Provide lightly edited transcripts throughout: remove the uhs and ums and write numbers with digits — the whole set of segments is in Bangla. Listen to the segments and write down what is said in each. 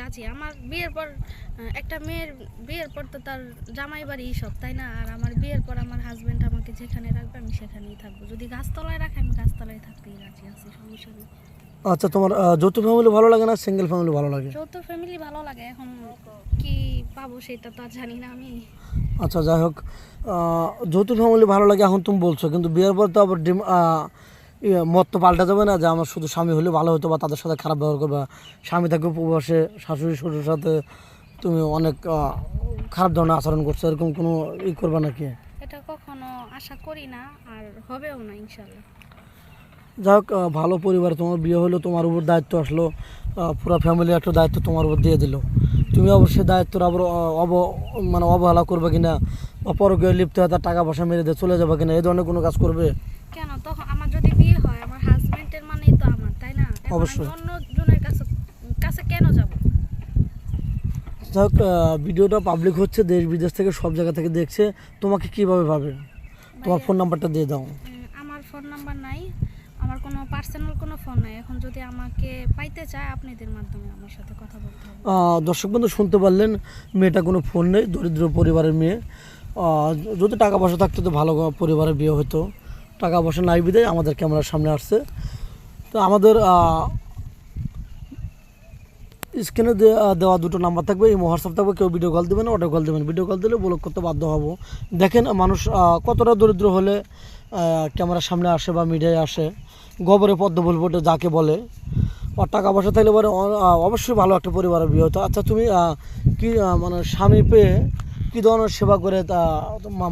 রাজি। আমার বিয়ের পর একটা মেয়ের বিয়ের পর তো তার জামাই বাড়ি সব, তাই না? আর আমার বিয়ের পর আমার হাজবেন্ড আমাকে যেখানে রাখবে আমি সেখানেই থাকবো। যদি গাছতলায় রাখে আমি গাছতলায় থাকতেই রাজি আছি, সমস্যা নেই। আচ্ছা, তোমার যৌথ ফ্যামিলি ভালো লাগে না সিঙ্গেল ফ্যামিলি ভালো লাগে? যৌথ ফ্যামিলি ভালো লাগে, এখন কি পাবো সেটা তো আর জানি না আমি। আচ্ছা, যাই হোক, যৌথ ফ্যামিলি ভালো লাগে এখন তুমি বলছো, কিন্তু বিয়ের পর তো আবার মত তো পাল্টা যাবে না যে আমার শুধু স্বামী হলে ভালো হতো বা তাদের সাথে খারাপ ব্যবহার করবে। স্বামী থাকবে প্রবাসে, শাশুড়ি শ্বশুরের সাথে তুমি অনেক খারাপ ধরনের আচরণ করছো, এরকম কোনো করবে নাকি? এটা কখনো আশা করি না, আর হবেও না ইনশাল্লাহ। যাই হোক, ভালো পরিবারে তোমার বিয়ে হলো, তোমার উপর দায়িত্ব আসলো, পুরো ফ্যামিলি একটা দায়িত্ব তোমার উপর দিয়ে দিল। তুমি অবশ্যই দায়িত্বর আবার মানে অবহেলা করবে কিনা, বা পরকে লিপ্ত হয়ে তার টাকা পয়সা মেরে দিয়ে চলে যাবে কিনা, এই ধরনের কোনো কাজ করবে? কেন, তখন আমার যদি বিয়ে হয় আমার হাজবেন্ডের মানেই তো আমার, তাই না? এখন আমি অবশ্যই। অন্য জনের কাছে কাছে কেন যাব? যাই হোক, ভিডিওটা পাবলিক হচ্ছে, দেশ বিদেশ থেকে সব জায়গা থেকে দেখছে, তোমাকে কিভাবে পাবে? তোমার ফোন নাম্বারটা দিয়ে দাও। আমার ফোন নাম্বার নাই, আমার কোনো পার্সোনাল কোনো ফোন নাই। এখন যদি আমাকে পাইতে চায় আপনাদের মাধ্যমে আমার সাথে কথা বলতে হবে। দর্শক বন্ধু শুনতে পারলেন, মেয়েটা কোনো ফোন নেই, দরিদ্র পরিবারের মেয়ে। যদি টাকা পয়সা থাকতো তো ভালো পরিবারের বিয়ে হতো, টাকা পয়সা নাই বিধায় আমাদের ক্যামেরার সামনে আসছে। তো আমাদের স্ক্রিনে দেওয়া দুটো নাম্বার থাকবে, এই হোয়াটসঅ্যাপ থাকবে, কেউ ভিডিও কল দেবেন, অডিও কল দেবেন। ভিডিও কল দিলে ব্লক করতে বাধ্য হব। দেখেন মানুষ কতটা দরিদ্র হলে ক্যামেরার সামনে আসে বা মিডিয়ায় আসে, গোবরে পদ্ম ফুল ফোটে যাকে বলে। আর টাকা পয়সা থাকলে পরে অবশ্যই ভালো একটা পরিবারের বিয়ে হতো। আচ্ছা, তুমি কি মানে স্বামী পেয়ে কী ধরনের সেবা করে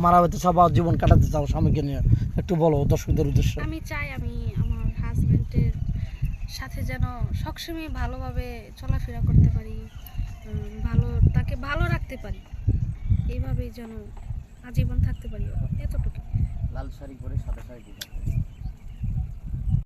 মারা হতে চাও বা জীবন কাটাতে চাও স্বামীকে নিয়ে, একটু বলো দর্শকদের উদ্দেশ্যে। আমি চাই আমি আমার হাজবেন্ডের সাথে যেন সবসময় ভালোভাবে চলাফেরা করতে পারি, ভালো তাকে ভালো রাখতে পারি, এইভাবেই যেন আজীবন থাকতে পারি, এতটুকু। লাল শাড়ি পরে সাদা শাড়ি